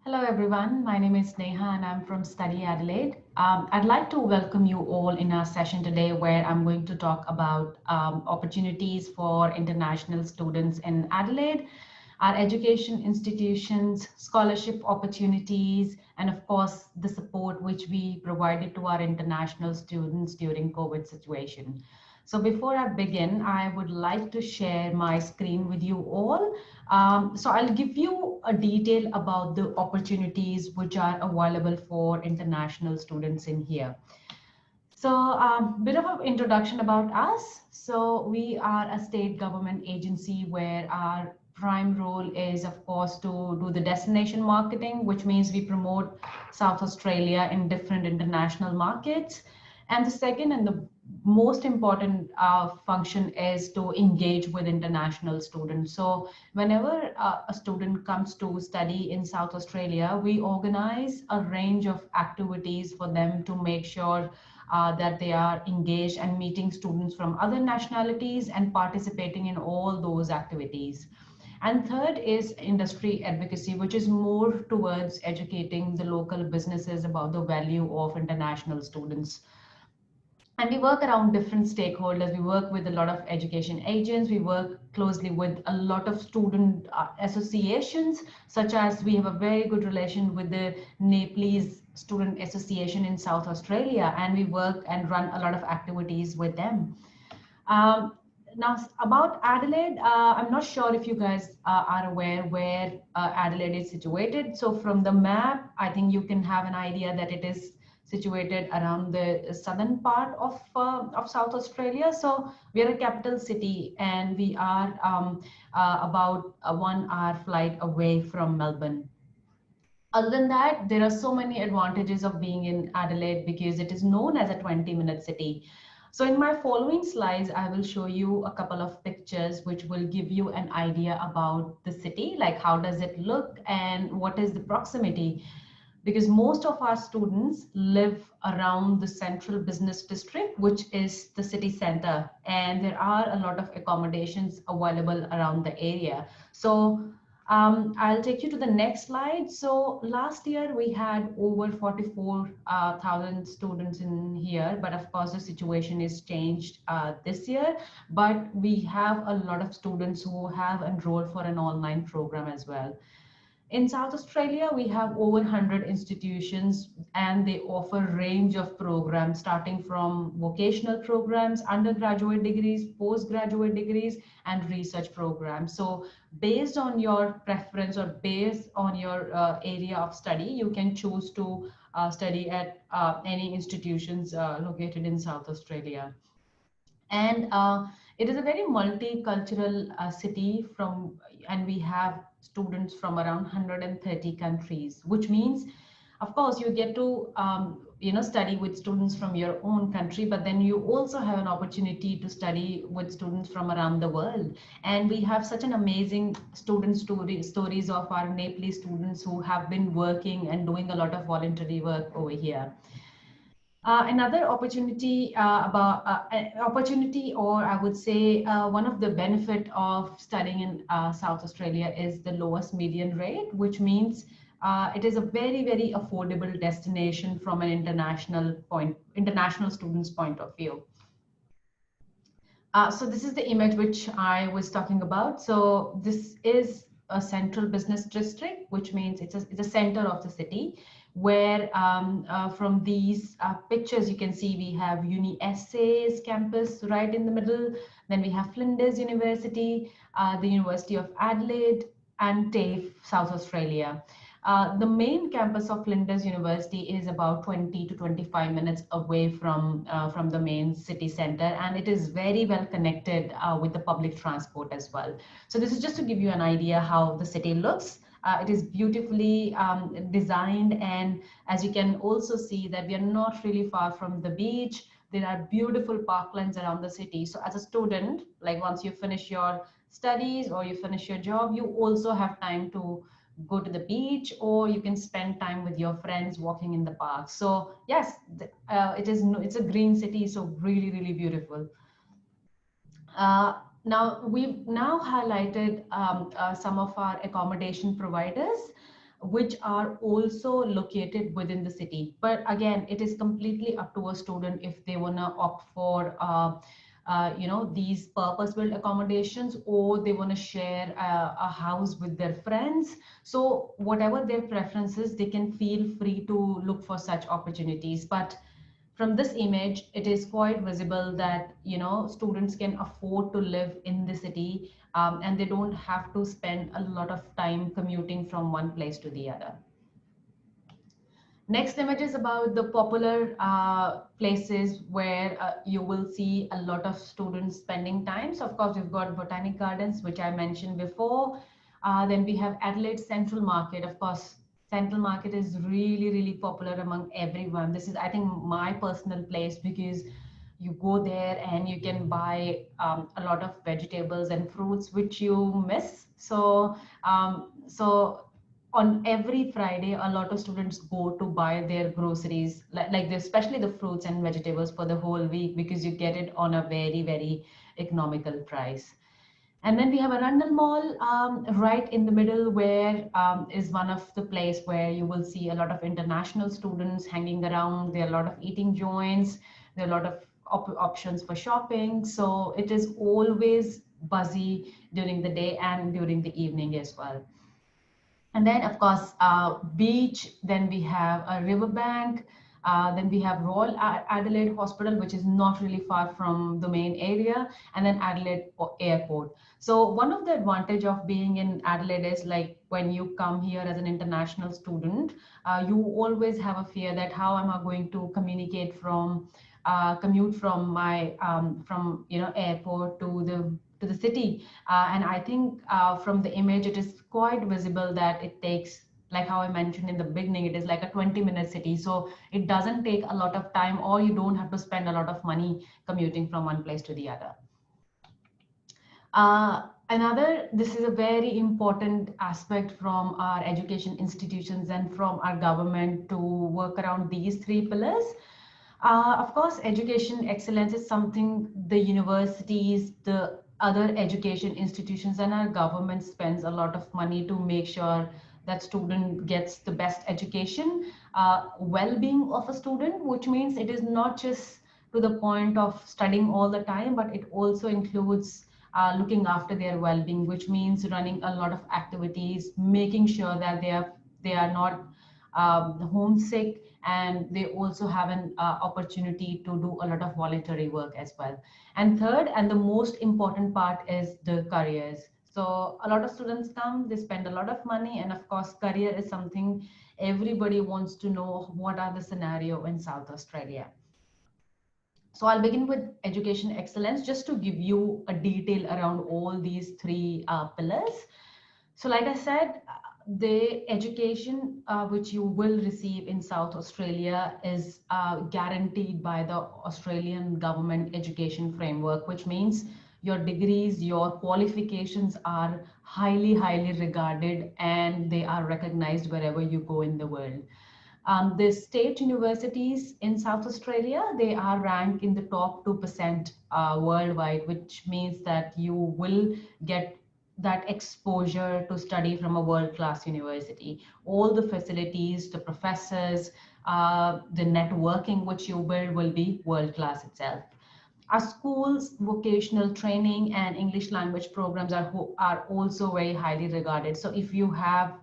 Hello everyone, my name is Neha and I'm from Study Adelaide. I'd like to welcome you all in our session today where I'm going to talk about opportunities for international students in Adelaide, our education institutions, scholarship opportunities, and of course the support which we provided to our international students during COVID situation. So before I begin, I would like to share my screen with you all. So I'll give you a detail about the opportunities which are available for international students in here. So a bit of an introduction about us. So we are a state government agency where our prime role is, of course, to do the destination marketing, which means we promote South Australia in different international markets. And the second and the most important function is to engage with international students. So whenever a student comes to study in South Australia, we organize a range of activities for them to make sure that they are engaged and meeting students from other nationalities and participating in all those activities. And third is industry advocacy, which is more towards educating the local businesses about the value of international students. And we work around different stakeholders. We work with a lot of education agents. We work closely with a lot of student associations, such as we have a very good relation with the Nepalese Student Association in South Australia, and we work and run a lot of activities with them. Um, Now, about Adelaide, I'm not sure if you guys are aware where Adelaide is situated. So from the map, I think you can have an idea that it is situated around the southern part of South Australia. So we are a capital city and we are about a 1 hour flight away from Melbourne. Other than that, there are so many advantages of being in Adelaide because it is known as a 20-minute city. So in my following slides, I will show you a couple of pictures which will give you an idea about the city, like how does it look and what is the proximity. Because most of our students live around the central business district, which is the city center, and there are a lot of accommodations available around the area. So I'll take you to the next slide. So last year we had over 44,000 students in here, but of course the situation is changed this year. But we have a lot of students who have enrolled for an online program as well. In South Australia, we have over 100 institutions and they offer a range of programs starting from vocational programs, undergraduate degrees, postgraduate degrees, and research programs. So based on your preference or based on your area of study, you can choose to study at any institutions located in South Australia. And it is a very multicultural city and we have students from around 130 countries, which means, of course, you get to study with students from your own country, but then you also have an opportunity to study with students from around the world. And we have such an amazing stories of our Nepalese students who have been working and doing a lot of voluntary work over here. Another opportunity opportunity, or I would say one of the benefit of studying in South Australia is the lowest median rate, which means it is a very, very affordable destination from an international students point of view. So this is the image which I was talking about. So this is a central business district, which means it's a center of the city where from these pictures you can see we have Uni Essays campus right in the middle. Then we have Flinders University, the University of Adelaide, and TAFE, South Australia. The main campus of Flinders University is about 20 to 25 minutes away from the main city center, and it is very well connected with the public transport as well. So this is just to give you an idea how the city looks. It is beautifully designed, and as you can also see that we are not really far from the beach. There are beautiful parklands around the city. So as a student, like once you finish your studies or you finish your job, you also have time to go to the beach, or you can spend time with your friends walking in the park. So yes, it's a green city, so really, really beautiful. Now we've now highlighted some of our accommodation providers. which are also located within the city. But again, it is completely up to a student if they want to opt for these purpose-built accommodations, or they want to share a house with their friends. So whatever their preferences, they can feel free to look for such opportunities. But from this image, it is quite visible that students can afford to live in the city, and they don't have to spend a lot of time commuting from one place to the other. Next image is about the popular places where you will see a lot of students spending time. So of course, we've got Botanic Gardens, which I mentioned before. Then we have Adelaide Central Market. Of course, Central Market is really, really popular among everyone. This is, I think, my personal place, because you go there and you can buy a lot of vegetables and fruits which you miss. So on every Friday, a lot of students go to buy their groceries, especially the fruits and vegetables for the whole week, because you get it on a very, very economical price. And then we have a Arundel Mall right in the middle, where is one of the place where you will see a lot of international students hanging around. There are a lot of eating joints. There are a lot of options for shopping. So it is always busy during the day and during the evening as well. And then, of course, beach. Then we have a riverbank. Then we have Royal Adelaide Hospital, which is not really far from the main area, and then Adelaide Airport. So one of the advantage of being in Adelaide is, like, when you come here as an international student, you always have a fear that how am I going to commute from my airport to the city. And I think from the image, it is quite visible that it takes, like how I mentioned in the beginning, it is like a 20-minute city. So it doesn't take a lot of time, or you don't have to spend a lot of money commuting from one place to the other. This is a very important aspect from our education institutions and from our government to work around these three pillars. Of course, education excellence is something the universities, the other education institutions, and our government spends a lot of money to make sure that student gets the best education. Well-being of a student, which means it is not just to the point of studying all the time, but it also includes looking after their well-being, which means running a lot of activities, making sure that they are not homesick, and they also have an opportunity to do a lot of voluntary work as well. And third, and the most important part, is the careers. So a lot of students come, they spend a lot of money, and of course, career is something everybody wants to know, what are the scenario in South Australia. So I'll begin with education excellence, just to give you a detail around all these three pillars. So like I said, the education which you will receive in South Australia is guaranteed by the Australian government education framework, which means your degrees, your qualifications are highly, highly regarded, and they are recognized wherever you go in the world. The state universities in South Australia, they are ranked in the top 2% worldwide, which means that you will get that exposure to study from a world-class university. All the facilities, the professors, the networking which you build will be world-class itself. Our schools, vocational training and English language programs are also very highly regarded. So if you have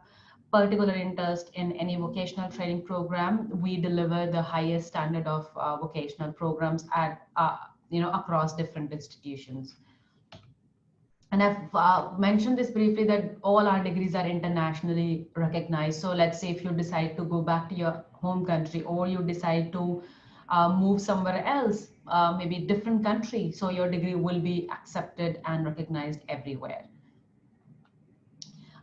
particular interest in any vocational training program, we deliver the highest standard of vocational programs at across different institutions. And I've mentioned this briefly, that all our degrees are internationally recognized. So let's say if you decide to go back to your home country, or you decide to move somewhere else, maybe different country, so your degree will be accepted and recognized everywhere.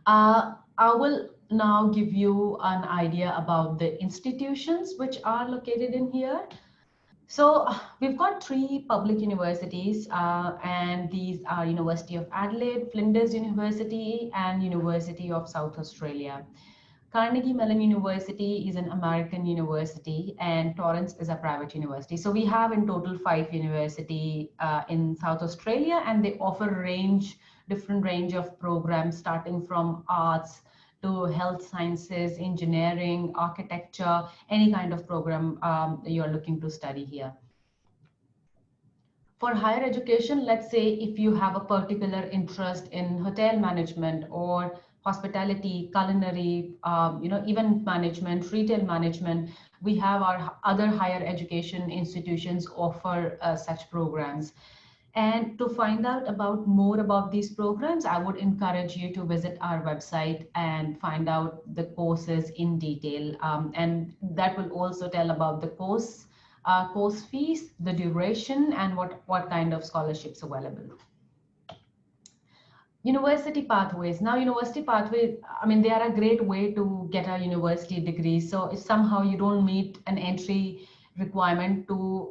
I will now give you an idea about the institutions which are located in here. So we've got three public universities, and these are University of Adelaide, Flinders University, and University of South Australia. Carnegie Mellon University is an American university, and Torrens is a private university. So we have in total 5 universities in South Australia, and they offer different range of programs, starting from arts to health sciences, engineering, architecture, any kind of program you're looking to study here. For higher education, let's say if you have a particular interest in hotel management or hospitality, culinary, event management, retail management, we have our other higher education institutions offer such programs. And to find out about more about these programs, I would encourage you to visit our website and find out the courses in detail. And that will also tell about the course fees, the duration, and what kind of scholarships available. University pathways. Now, university pathways, I mean, they are a great way to get a university degree. So if somehow you don't meet an entry requirement to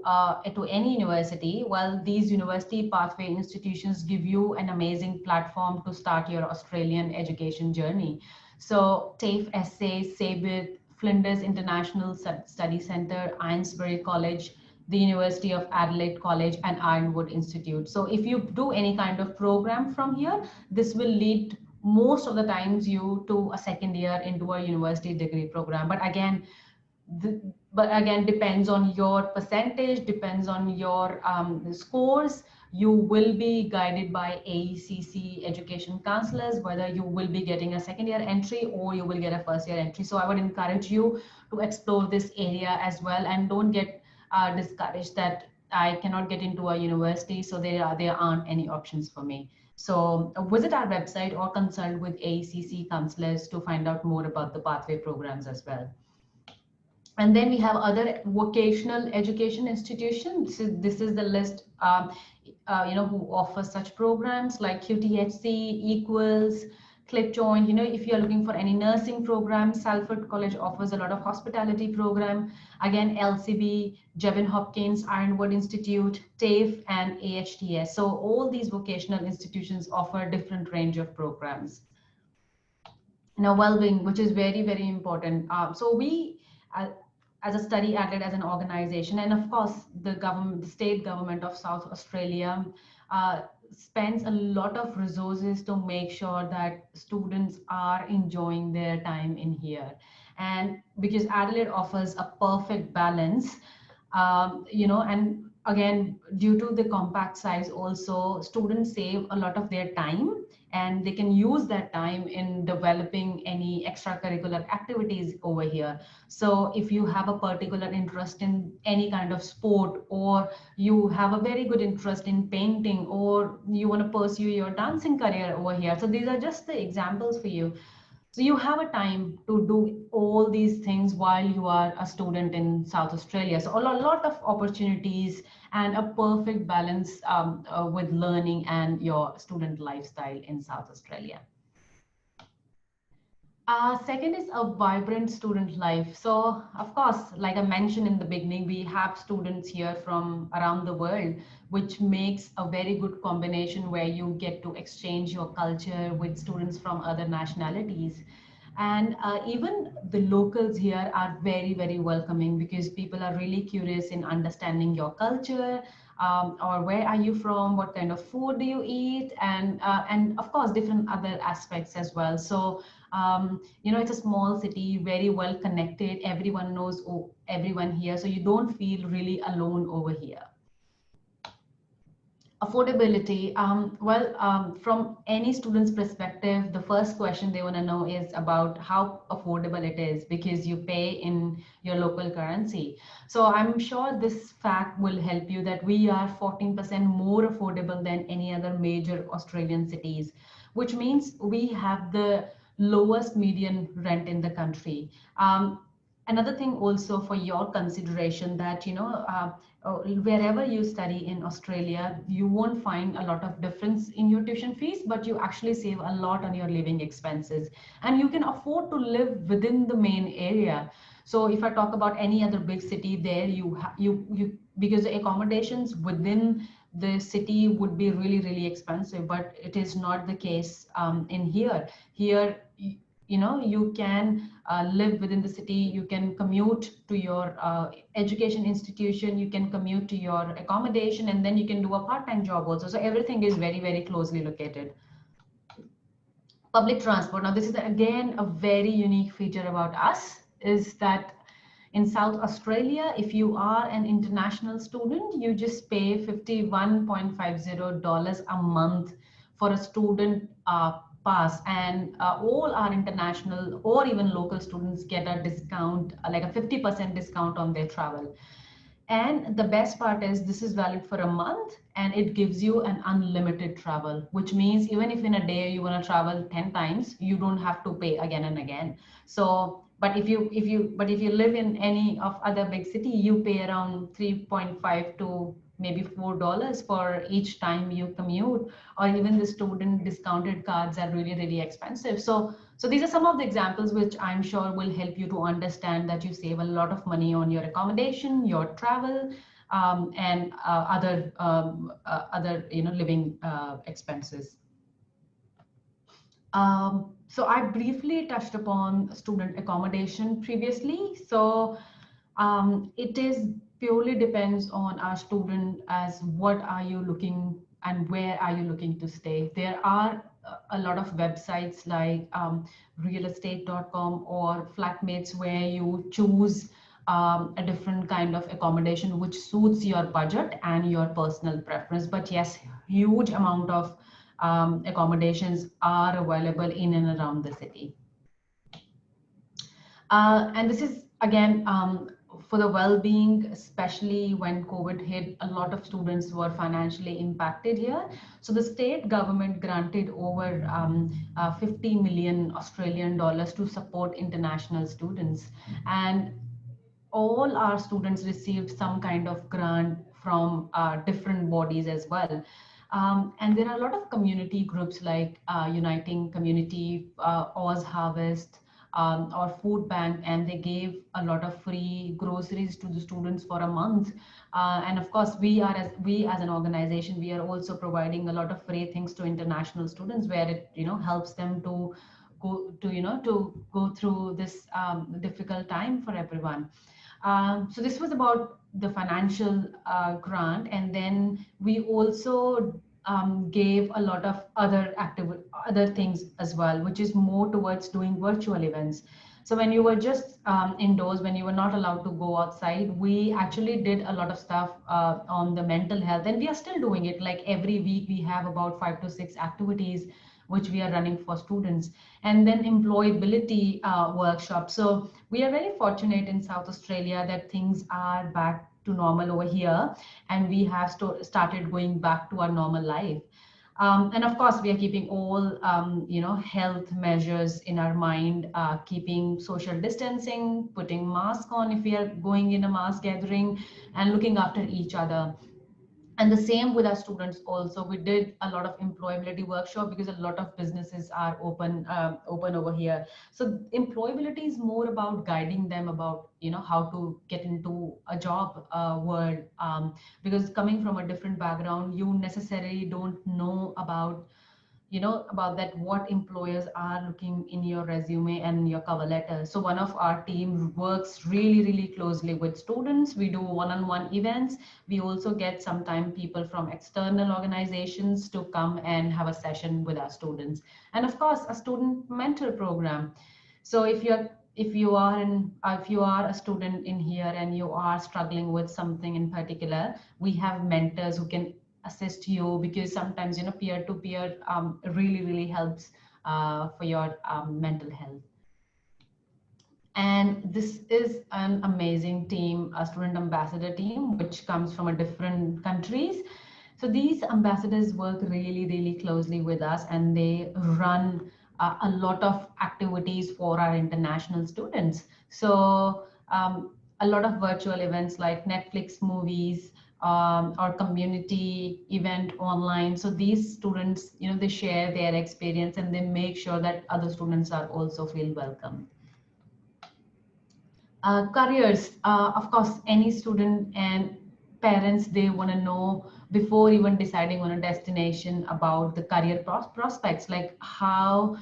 any university, well, these university pathway institutions give you an amazing platform to start your Australian education journey. So TAFE SA, SABIT, Flinders International Study Centre, Ainsbury College, the University of Adelaide College, and Ironwood Institute. So if you do any kind of program from here, this will lead most of the times you to a second year into a university degree program. But again, depends on your percentage, depends on your scores. You will be guided by AECC education counselors, whether you will be getting a second year entry or you will get a first year entry. So I would encourage you to explore this area as well, and don't get discouraged that I cannot get into a university, so there aren't any options for me. So visit our website or consult with AECC counselors to find out more about the pathway programs as well. And then we have other vocational education institutions. This is the list, who offer such programs like QTHC, Equals, Clip Joint. If you're looking for any nursing program, Salford College offers a lot of hospitality program. Again, LCB, Jevon Hopkins, Ironwood Institute, TAFE, and AHTS. So all these vocational institutions offer a different range of programs. Now, well-being, which is very, very important. So we, as a study Adelaide, as an organization, and of course the state government of South Australia spends a lot of resources to make sure that students are enjoying their time in here. And because Adelaide offers a perfect balance, and again, due to the compact size also, students save a lot of their time, and they can use that time in developing any extracurricular activities over here. So if you have a particular interest in any kind of sport, or you have a very good interest in painting, or you want to pursue your dancing career over here, so these are just the examples for you. So you have a time to do all these things while you are a student in South Australia. So a lot of opportunities and a perfect balance with learning and your student lifestyle in South Australia. Second is a vibrant student life. So, of course, like I mentioned in the beginning, we have students here from around the world, which makes a very good combination where you get to exchange your culture with students from other nationalities. And even the locals here are very, very welcoming, because people are really curious in understanding your culture, or where are you from, what kind of food do you eat, and of course different other aspects as well. So it's a small city, very well connected. Everyone knows everyone here, so you don't feel really alone over here. Affordability. From any student's perspective, the first question they want to know is about how affordable it is, because you pay in your local currency. So I'm sure this fact will help you that we are 14% more affordable than any other major Australian cities, which means we have the lowest median rent in the country. Another thing also for your consideration, that wherever you study in Australia, you won't find a lot of difference in your tuition fees, but you actually save a lot on your living expenses, and you can afford to live within the main area. So if I talk about any other big city, there you because the accommodations within the city would be really, really expensive, but it is not the case in here. Here, you can live within the city, you can commute to your education institution, you can commute to your accommodation, and then you can do a part-time job also. So everything is very, very closely located. Public transport. Now, this is again a very unique feature about us, is that in South Australia, if you are an international student, you just pay $51.50 a month for a student pass, and all our international or even local students get a discount, like a 50% discount on their travel. And the best part is this is valid for a month and it gives you an unlimited travel, which means even if in a day you want to travel 10 times, you don't have to pay again and again. So, but if you live in any of other big city, you pay around 3.5 to maybe $4 for each time you commute, or even the student discounted cards are really, really expensive. So these are some of the examples which I'm sure will help you to understand that you save a lot of money on your accommodation, your travel, and other living expenses. So I briefly touched upon student accommodation previously. So it is purely depends on our student as what are you looking and where are you looking to stay. There are a lot of websites like realestate.com or flatmates where you choose a different kind of accommodation which suits your budget and your personal preference. But yes, huge amount of accommodations are available in and around the city. And this is again for the well-being, especially when COVID hit, a lot of students were financially impacted here. So the state government granted over 50 million Australian dollars to support international students. And all our students received some kind of grant from different bodies as well. And there are a lot of community groups like Uniting Community, Oz Harvest, or Food Bank, and they gave a lot of free groceries to the students for a month. And of course, we as an organization, we are also providing a lot of free things to international students, where it helps them to go through this difficult time for everyone. So this was about the financial grant, and then we also gave a lot of other things as well, which is more towards doing virtual events. So when you were just indoors, when you were not allowed to go outside, we actually did a lot of stuff on the mental health, and we are still doing it. Like every week, we have about 5 to 6 activities which we are running for students, and then employability workshops. So we are very fortunate in South Australia that things are back to normal over here, and we have started going back to our normal life. And of course, we are keeping all health measures in our mind, keeping social distancing, putting mask on if we are going in a mass gathering, and looking after each other. And the same with our students also. We did a lot of employability workshop because a lot of businesses are open over here. So employability is more about guiding them about how to get into a job world, because coming from a different background, you necessarily don't know about that, what employers are looking in your resume and your cover letter. So one of our team works really, really closely with students. We do one-on-one events. We also get sometimes people from external organizations to come and have a session with our students. And of course, a student mentor program. So if you are a student in here and you are struggling with something in particular, we have mentors who can assist you, because sometimes peer to peer really, really helps for your mental health. And this is an amazing team, a student ambassador team, which comes from a different countries. So these ambassadors work really, really closely with us, and they run a lot of activities for our international students. So a lot of virtual events like Netflix movies, or community event online. So these students, they share their experience and they make sure that other students are also feel welcome. Careers, of course, any student and parents, they want to know before even deciding on a destination about the career prospects, like how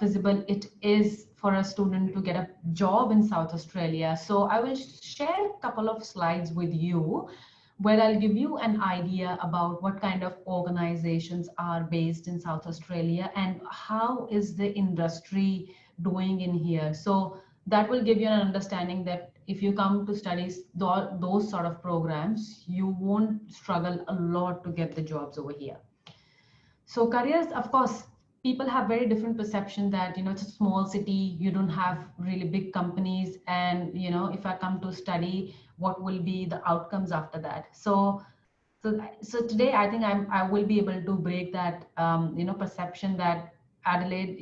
feasible it is for a student to get a job in South Australia. So I will share a couple of slides with you, where I'll give you an idea about what kind of organizations are based in South Australia and how is the industry doing in here. So that will give you an understanding that if you come to study those sort of programs, you won't struggle a lot to get the jobs over here. So careers, of course, people have very different perception that, it's a small city, you don't have really big companies, and if I come to study, what will be the outcomes after that? So today I think I will be able to break that perception that Adelaide,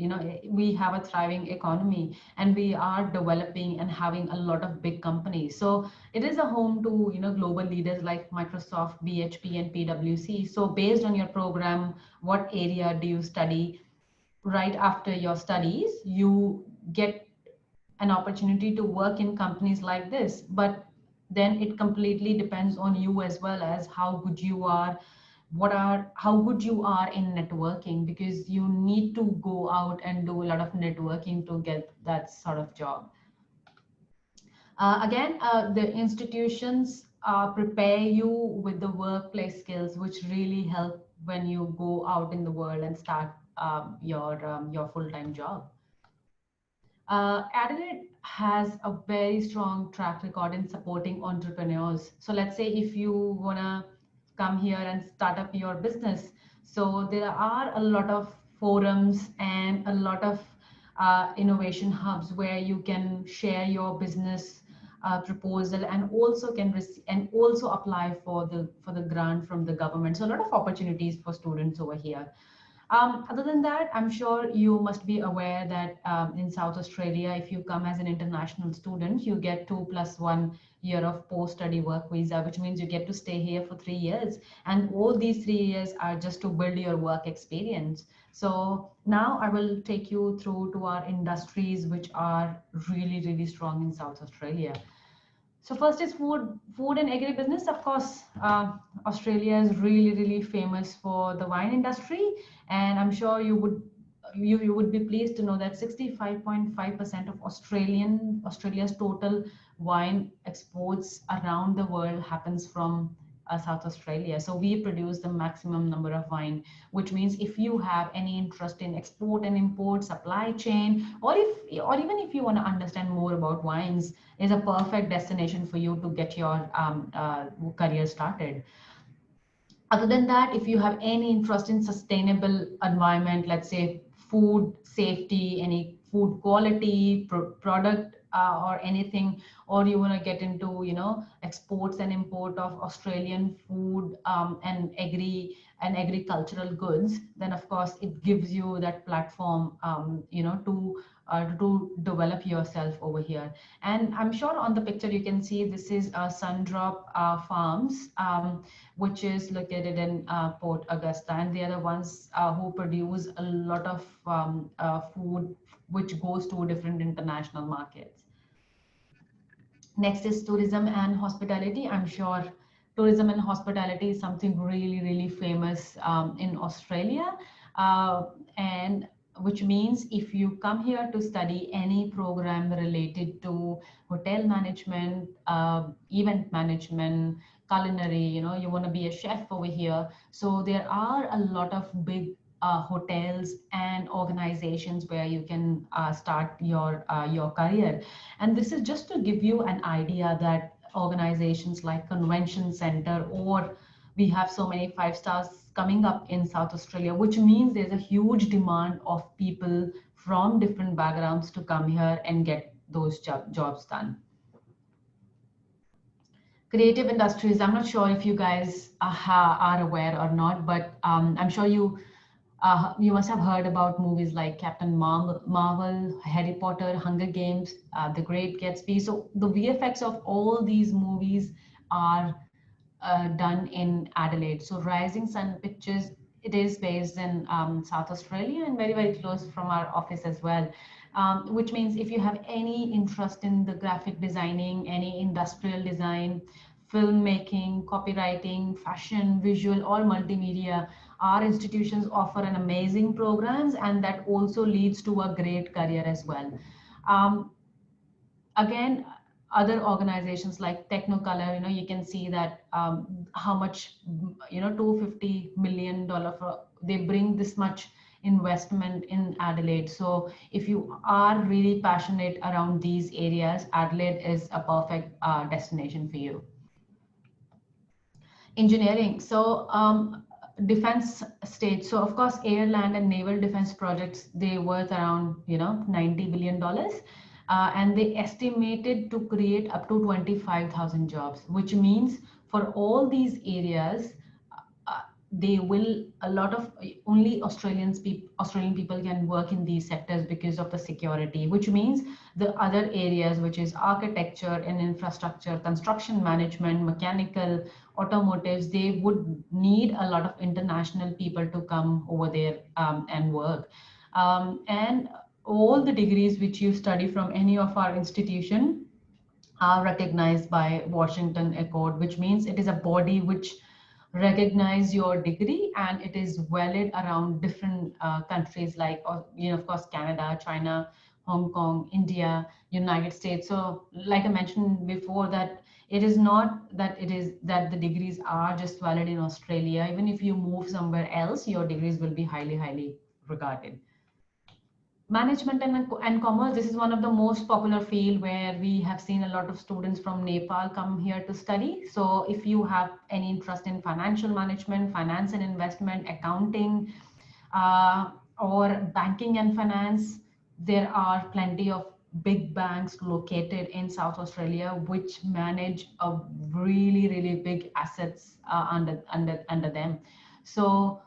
we have a thriving economy and we are developing and having a lot of big companies. So it is a home to global leaders like Microsoft, BHP, and PwC. So based on your program, what area do you study? Right after your studies, you get an opportunity to work in companies like this. But then it completely depends on you as well as how good you are, how good you are in networking, because you need to go out and do a lot of networking to get that sort of job. Again, the institutions prepare you with the workplace skills, which really help when you go out in the world and start your full-time job. Adelaide has a very strong track record in supporting entrepreneurs. So let's say if you want to come here and start up your business. So there are a lot of forums and a lot of innovation hubs where you can share your business proposal and also and also apply for the grant from the government. So a lot of opportunities for students over here. Other than that, I'm sure you must be aware that in South Australia, if you come as an international student, you get 2+1 year of post-study work visa, which means you get to stay here for 3 years. And all these 3 years are just to build your work experience. So now I will take you through to our industries, which are really, really strong in South Australia. So first is food and agribusiness. Of course, Australia is really, really famous for the wine industry, and I'm sure you would be pleased to know that 65.5% of Australia's total wine exports around the world happens from South Australia. So we produce the maximum number of wine, which means if you have any interest in export and import, supply chain, or even if you want to understand more about wines, is a perfect destination for you to get your career started. Other than that, if you have any interest in sustainable environment, let's say food safety, any food quality, product or anything, or you want to get into exports and import of Australian food and agricultural goods, then of course it gives you that platform to develop yourself over here. And I'm sure on the picture you can see this is Sundrop Farms, which is located in Port Augusta, and they are the ones who produce a lot of food which goes to different international markets. Next is tourism and hospitality. I'm sure tourism and hospitality is something really, really famous in Australia. And which means if you come here to study any program related to hotel management, event management, culinary, you want to be a chef over here. So there are a lot of big hotels and organizations where you can start your career. And this is just to give you an idea that organizations like Convention Center, or we have so many 5 stars coming up in South Australia, which means there's a huge demand of people from different backgrounds to come here and get those jobs done. Creative industries, I'm not sure if you guys are aware or not, but I'm sure you must have heard about movies like Captain Marvel, Harry Potter, Hunger Games, The Great Gatsby. So the VFX of all these movies are done in Adelaide. So Rising Sun Pictures, it is based in South Australia and very, very close from our office as well. Which means if you have any interest in the graphic designing, any industrial design, filmmaking, copywriting, fashion, visual, or multimedia, our institutions offer an amazing programs, and that also leads to a great career as well. Again, other organizations like Technicolor, you can see that how much, $250 million they bring this much investment in Adelaide. So if you are really passionate around these areas, Adelaide is a perfect destination for you. Engineering. So defense state. So of course, air, land, and naval defense projects, they worth around, $90 billion. And they estimated to create up to 25,000 jobs, which means for all these areas, they will, a lot of only Australian people can work in these sectors because of the security, which means the other areas, which is architecture and infrastructure, construction management, mechanical, automotives, they would need a lot of international people to come over there and work. And all the degrees which you study from any of our institution are recognized by Washington Accord, which means it is a body which recognize your degree, and it is valid around different countries like, of course, Canada, China, Hong Kong, India, United States. So like I mentioned before, that it is not that it is that the degrees are just valid in Australia. Even if you move somewhere else, your degrees will be highly, highly regarded. Management and commerce, this is one of the most popular field where we have seen a lot of students from Nepal come here to study. So if you have any interest in financial management, finance and investment, accounting, or banking and finance, there are plenty of big banks located in South Australia which manage a really, really big assets under them. So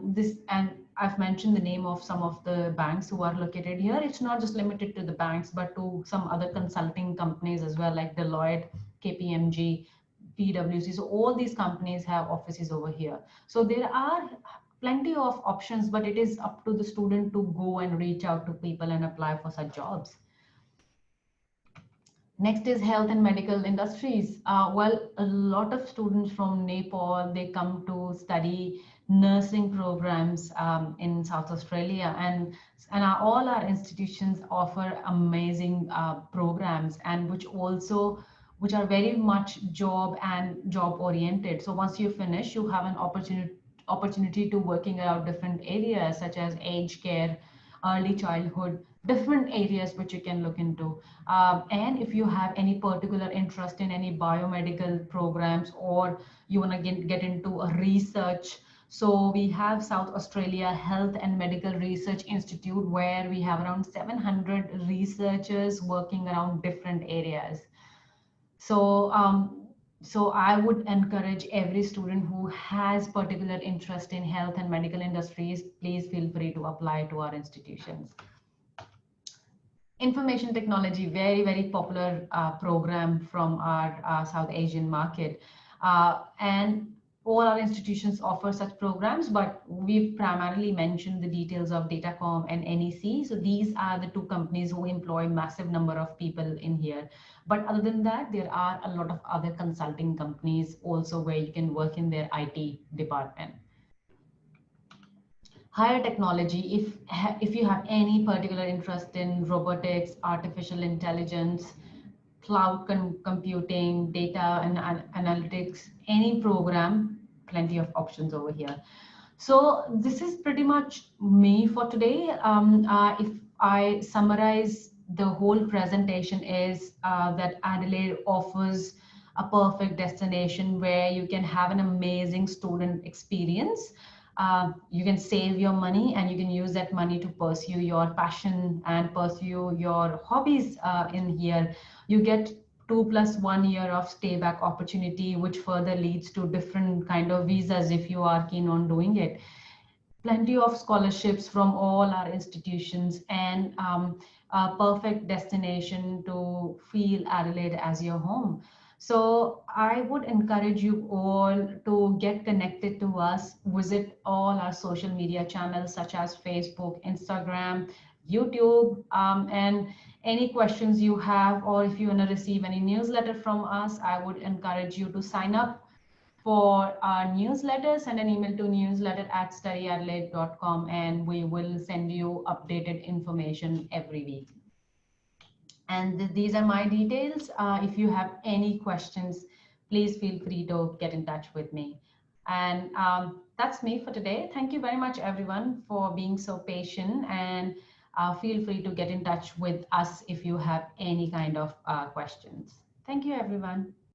this, and I've mentioned the name of some of the banks who are located here. It's not just limited to the banks, but to some other consulting companies as well, like Deloitte, KPMG, PwC. So all these companies have offices over here. So there are plenty of options, but it is up to the student to go and reach out to people and apply for such jobs. Next is health and medical industries. Well, a lot of students from Nepal, they come to study nursing programs in South Australia, and all our institutions offer amazing programs, and which are very much job oriented. So once you finish, you have an opportunity to working around different areas such as aged care, early childhood, different areas which you can look into. And if you have any particular interest in any biomedical programs, or you want to get into a research, so we have South Australia Health and Medical Research Institute, where we have around 700 researchers working around different areas. So so I would encourage every student who has particular interest in health and medical industries, please feel free to apply to our institutions. Information technology, very, very popular program from our South Asian market. And all our institutions offer such programs, but we've primarily mentioned the details of Datacom and NEC. So these are the two companies who employ massive number of people in here. But other than that, there are a lot of other consulting companies also where you can work in their IT department. Higher technology, if you have any particular interest in robotics, artificial intelligence, cloud computing, data and analytics, any program, plenty of options over here. So this is pretty much me for today. If I summarize the whole presentation, is that Adelaide offers a perfect destination where you can have an amazing student experience. You can save your money, and you can use that money to pursue your passion and pursue your hobbies in here. You get 2+1 year of stay back opportunity, which further leads to different kind of visas if you are keen on doing it. Plenty of scholarships from all our institutions, and a perfect destination to feel Adelaide as your home. So I would encourage you all to get connected to us, visit all our social media channels such as Facebook, Instagram, YouTube, and any questions you have, or if you want to receive any newsletter from us, I would encourage you to sign up for our newsletter. Send an email to newsletter@studyadelaide.com, and we will send you updated information every week. And these are my details. If you have any questions, please feel free to get in touch with me. And that's me for today. Thank you very much, everyone, for being so patient. And feel free to get in touch with us if you have any kind of questions. Thank you, everyone.